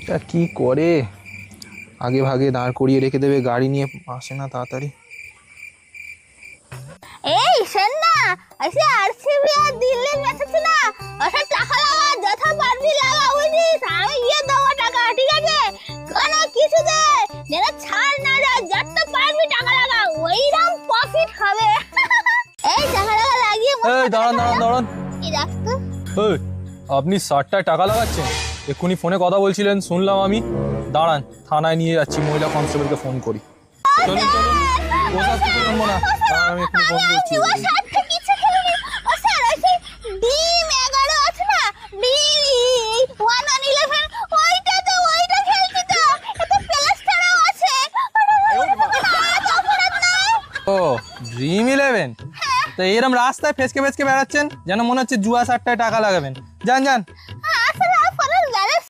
তা কি করে, আগে ভাগে দাঁড় করিয়ে রেখে দেবে, গাড়ি নিয়ে আসে না তাড়াতাড়ি। এই শোন না, ऐसे आरसीबी আর দিল্লির ম্যাচ আছে না, ওটা টাকা লাগা, যথা পারবি লাগা, বুঝিস? আমি গিয়ে দেবো টাকা, ঠিক আছে? কোনো কিছু দে, যেন ছাড় না যায়, যত পারবি টাকা লাগা, ওইরকম প্রফিট হবে। এই টাকা লাগা লাগিয়ে এই দাঁড়ান দাঁড়ান দাঁড়ান, কি রাখতো? এই আপনি 60টায় টাকা লাগাচ্ছেন? এক্ষুনি ফোনে কথা বলছিলেন, শুনলাম আমি। দাঁড়ান, থানায় নিয়ে যাচ্ছি, মহিলা কনস্টেবলকে ফোন করি। চলুন চলুন, কোথাও কিছু শুনবো না, দাঁড়ান, আমি এক্ষুনি ফোন করছি। ডিম 11 আছে না, ডিম 111, ওইটা তো, ওইটা খেলছি তো, এতে প্লেস্টারও আছে। ও ড্রিম 11, তো এরম রাস্তায় ফেসকে ফেসকে বেড়াচ্ছেন যেন মনে হচ্ছে জুয়া 60টায় টাকা লাগাবেন। যান যান,